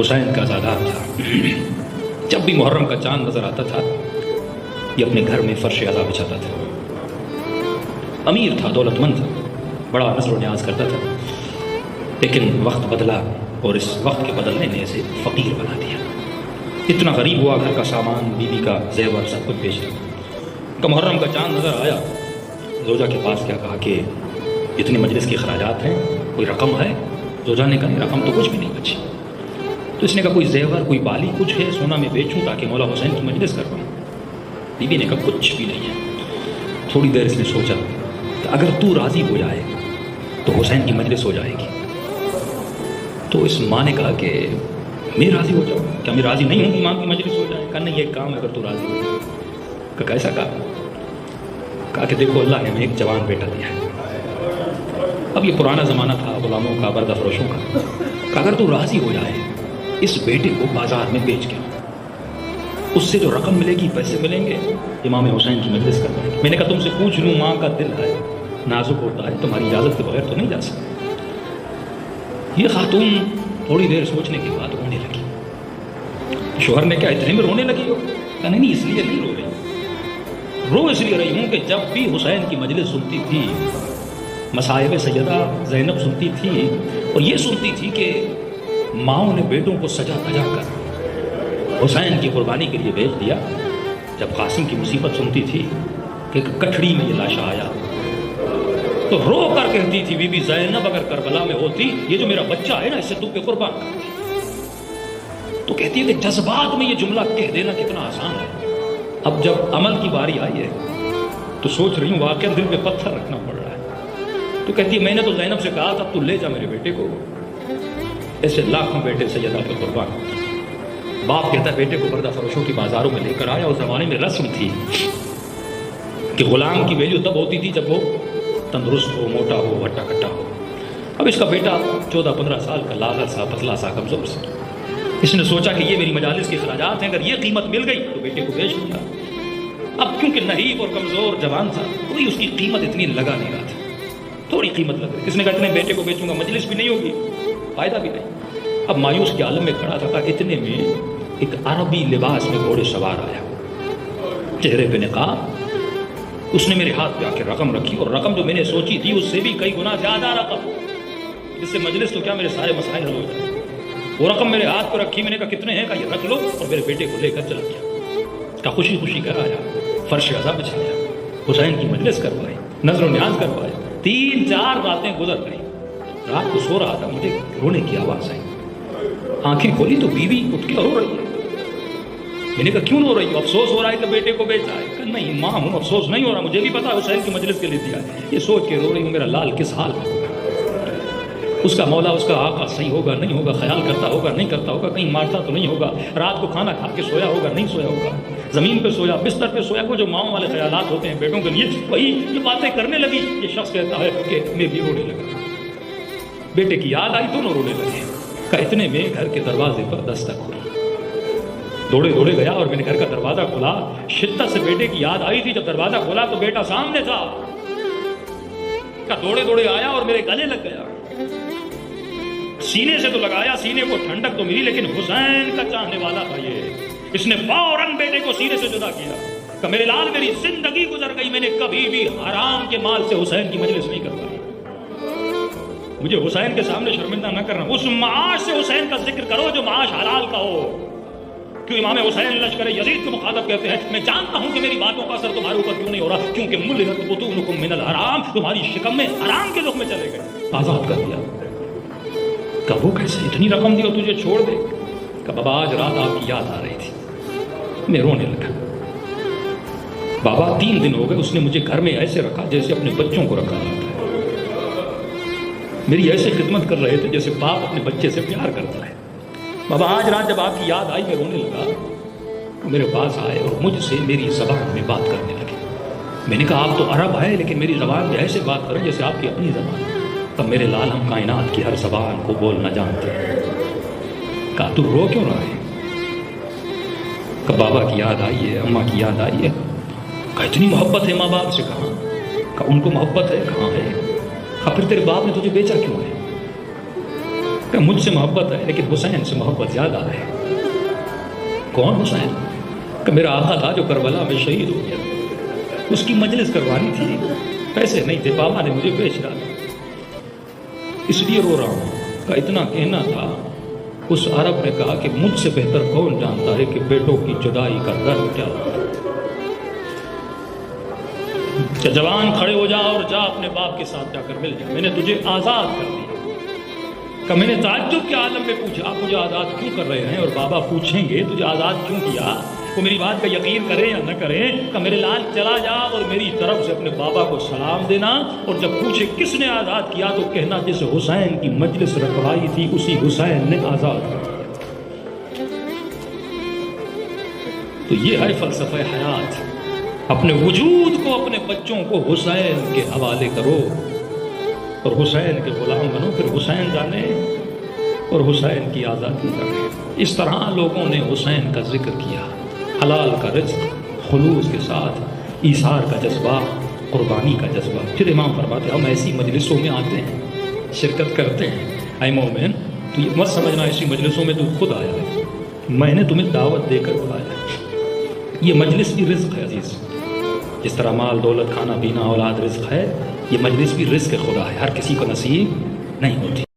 حسین کا زادہ تھا. جب بھی محرم کا چاند نظر آتا تھا یہ اپنے گھر میں فرش عزا بچھاتا تھا. امیر تھا، دولت مند تھا، بڑا نظر و نیاز کرتا تھا، لیکن وقت بدلا اور اس وقت کے بدلنے نے اسے فقیر بنا دیا. اتنا غریب ہوا، گھر کا سامان، بیوی کا زیور سب کچھ بیچ دیا. کہ محرم کا چاند نظر آیا، زوجہ کے پاس کیا کہا کہ اتنے مجلس کے اخراجات ہیں، کوئی رقم ہے؟ زوجہ نے کہا رقم تو کچھ بھی نہیں بچی. تو اس نے کہا کوئی زیور، کوئی بالی کچھ ہے سونا میں بیچوں تاکہ مولا حسین کی مجلس کر پاؤں. بیوی نے کہا کچھ بھی نہیں ہے. تھوڑی دیر اس نے سوچا کہ اگر تو راضی ہو جائے تو حسین کی مجلس ہو جائے گی. تو اس ماں نے کہا کہ میں راضی ہو جاؤں، کیا میں راضی نہیں ہوں کہ ماں کی مجلس ہو جائے؟ کہا نہیں، یہ کام ہے اگر تو راضی ہو جائے. کہا کیسا کام؟ کہا کہ دیکھو اللہ نے ہمیں ایک جوان بیٹا دیا ہے. اب یہ پرانا زمانہ تھا غلاموں کا، بردہ فروشوں کا. کہ اگر تو راضی ہو جائے اس بیٹے کو بازار میں بیچ کے، اس سے جو رقم ملے گی، پیسے ملیں گے، امام حسین کی مجلس کروائیں گے. میں نے کہا تم سے پوچھ لوں، ماں کا دل ہے، نازک ہوتا ہے، تمہاری اجازت کے بغیر تو نہیں جا سکتا. یہ خاتون تھوڑی دیر سوچنے کے بعد رونے لگی. شوہر نے کہا اتنے میں رونے لگی ہو؟ کہا نہیں اس لیے نہیں رو رہی، رو اس لیے رہی ہوں کہ جب بھی حسین کی مجلس سنتی تھی، مصائب سیدہ زینب سنتی تھی اور یہ سنتی تھی کہ ماؤں نے بیٹوں کو سجا دجا کر حسین کی قربانی کے لیے بھیج دیا. جب قاسم کی مصیبت سنتی تھی کہ کٹھڑی میں یہ لاشا آیا تو رو کر کہتی تھی بی بی زینب اگر کربلا میں ہوتی، یہ جو میرا بچہ ہے نا اسے تو پہ قربان کرتی. تو کہتی ہے کہ جذبات میں یہ جملہ کہہ دینا کتنا آسان ہے، اب جب عمل کی باری آئی ہے تو سوچ رہی ہوں واقعا دل پہ پتھر رکھنا پڑ رہا ہے. تو کہتی ہے میں نے تو زینب سے کہا تھا تو لے جا میرے بیٹے کو، ایسے لاکھوں بیٹے سیدہ پہ قربان. باپ کہتا ہے بیٹے کو پردہ فروشوں کی بازاروں میں لے کر آیا. اس زمانے میں رسم تھی کہ غلام کی ویلیو تب ہوتی تھی جب وہ تندرست ہو، موٹا ہو، ہٹا کٹا ہو. اب اس کا بیٹا 14-15 سال کا، لاغر سا، پتلا سا، کمزور سا. اس نے سوچا کہ یہ میری مجالس کے اخراجات ہیں، اگر یہ قیمت مل گئی تو بیٹے کو بیچ دوں گا. اب کیونکہ نحیف اور کمزور جوان تھا، کوئی اس کی قیمت اتنی لگا نہیں رہا تھا، تھوڑی قیمت لگ رہی. اس نے کہا اتنے بیٹے کو بیچوں گا، مجلس بھی نہیں ہوگی، فائدہ بھی نہیں. اب مایوس کے عالم میں کھڑا تھا. اتنے میں ایک عربی لباس میں گھوڑے سوار آیا، چہرے پہ نقاب. اس نے میرے ہاتھ پہ آ کے رقم رکھی، اور رقم جو میں نے سوچی تھی اس سے بھی کئی گنا زیادہ رقم، جس سے مجلس تو کیا میرے سارے مسائل حل ہو جائیں. وہ رقم میرے ہاتھ پہ رکھی. میں نے کہا کتنے ہیں؟ کہا یہ رکھ لو، اور میرے بیٹے کو لے کر چلا گیا. کہا خوشی خوشی کر آیا، فرش عزا بچھایا، حسین کی مجلس کروائی، نظر و نیاز کروائی. 3-4 راتیں گزر گئی. رات کو سو رہا تھا، مجھے رونے کی آواز آئی. آنکھیں کھولی تو بیوی اٹھ کے رو رہی ہے. میں نے کہا کیوں رو رہی ہو؟ افسوس ہو رہا ہے کہ بیٹے کو بیچا ہے؟ کہ نہیں ماں ہوں، افسوس نہیں ہو رہا، مجھے بھی پتا حسین کی مجلس کے لیے دیا ہے. یہ سوچ کے رو رہی ہوں میرا لال کس حال میں ہوگا، اس کا مولا، اس کا آقا صحیح ہوگا نہیں ہوگا، خیال کرتا ہوگا نہیں کرتا ہوگا، کہیں مارتا تو نہیں ہوگا، رات کو کھانا کھا کے سویا ہوگا نہیں سویا ہوگا، زمین پہ سویا، بستر پہ سویا. وہ جو ماؤں والے خیالات ہوتے ہیں بیٹوں کے لیے، وہی یہ باتیں کرنے لگی. یہ شخص کہتا ہے کہ میں بھی رونے لگا. بیٹے کی یاد آئی، دونوں رونے لگے. کہ اتنے میں گھر کے دروازے پر دستک ہوئی. دوڑے دوڑے گیا اور میں نے گھر کا دروازہ کھولا. شدت سے بیٹے کی یاد آئی تھی. جب دروازہ کھولا تو بیٹا سامنے تھا. کہ دوڑے دوڑے آیا اور میرے گلے لگ گیا. سینے سے تو لگایا، سینے کو ٹھنڈک تو ملی، لیکن حسین کا چاہنے والا تھا یہ. اس نے فوراً بیٹے کو سینے سے جدا کیا. کہ میرے لال میری زندگی گزر گئی، میں نے کبھی بھی حرام کے مال سے حسین کی مجلس نہیں کروائی. مجھے حسین کے سامنے شرمندہ نہ کرنا. اس معاش سے حسین کا ذکر کرو جو معاش حلال کا ہو. کیوں امام حسین لشکر یزید کو مخاطب کہتے ہیں میں جانتا ہوں کہ میری باتوں کا اثر تمہارے اوپر کیوں نہیں ہو رہا، کیونکہ ملت بطونکم من الحرام، تمہاری شکم میں حرام کے لقمے چلے گئے. آزاد کر دیا. کہ وہ کیسے اتنی رقم دی اور تجھے چھوڑ دے؟ کہ بابا آج رات آپ کی یاد آ رہی تھی. میں رونے لگا. بابا 3 دن ہو گئے اس نے مجھے گھر میں ایسے رکھا جیسے اپنے بچوں کو رکھا جاتا ہے. میری ایسے خدمت کر رہے تھے جیسے باپ اپنے بچے سے پیار کرتا ہے. بابا آج رات جب آپ کی یاد آئی میں رونے لگا. میرے پاس آئے اور مجھ سے میری زبان میں بات کرنے لگے. میں نے کہا آپ تو عرب ہے لیکن میری زبان میں ایسے بات کریں جیسے آپ کی اپنی زبان. تب میرے لال ہم کائنات کی ہر زبان کو بولنا جانتے ہیں. کہا تو رو کیوں رہا ہے؟ کہ بابا کی یاد آئی ہے، اماں کی یاد آئی ہے. کہ اتنی محبت ہے ماں باپ سے؟ کہاں. کہ ان کو محبت ہے، کہاں ہے. کہ پھر تیرے باپ نے تجھے بیچا کیوں ہے؟ کہ مجھ سے محبت ہے لیکن حسین سے محبت زیادہ ہے۔ کون حسین؟ کہ میرا آقا تھا جو کربلا میں شہید ہو گیا، اس کی مجلس کروانی تھی، پیسے نہیں تھے، بابا نے مجھے بیچ ڈالا، اس لیے رو رہا ہوں۔ کا اتنا کہنا تھا، اس عرب نے کہا کہ مجھ سے بہتر کون جانتا ہے کہ بیٹوں کی جدائی کا درد کیا ہوتا ہے۔ جوان کھڑے ہو جا اور جا اپنے باپ کے ساتھ جا کر مل جا، میں نے تجھے آزاد کر دیا۔ کہ میں نے تعجب کے عالم میں پوچھا، آپ مجھے آزاد کیوں کر رہے ہیں؟ اور بابا پوچھیں گے تجھے آزاد کیوں کیا؟ وہ میری بات کا یقین کریں یا نہ کریں، کہ میرے لال چلا جا اور میری طرف سے اپنے بابا کو سلام دینا، اور جب پوچھے کس نے آزاد کیا تو کہنا جس حسین کی مجلس رکھوائی تھی اسی حسین نے آزاد کر دیا۔ تو یہ ہے فلسفہ حیات۔ اپنے وجود کو، اپنے بچوں کو حسین کے حوالے کرو اور حسین کے غلام بنو، پھر حسین جانے اور حسین کی آزادی کرے۔ اس طرح لوگوں نے حسین کا ذکر کیا، حلال کا رزق، خلوص کے ساتھ ایثار کا جذبہ، قربانی کا جذبہ۔ پھر امام فرماتے ہم ایسی مجلسوں میں آتے ہیں، شرکت کرتے ہیں۔ اے مومن، تو یہ مت سمجھنا ایسی مجلسوں میں تو خود آیا ہے، میں نے تمہیں دعوت دے کر بلایا ہے۔ یہ مجلس بھی رزق ہے عزیز، جس طرح مال دولت کھانا پینا اولاد رزق ہے، یہ مجلس بھی رزق خدا ہے، ہر کسی کو نصیب نہیں ہوتی۔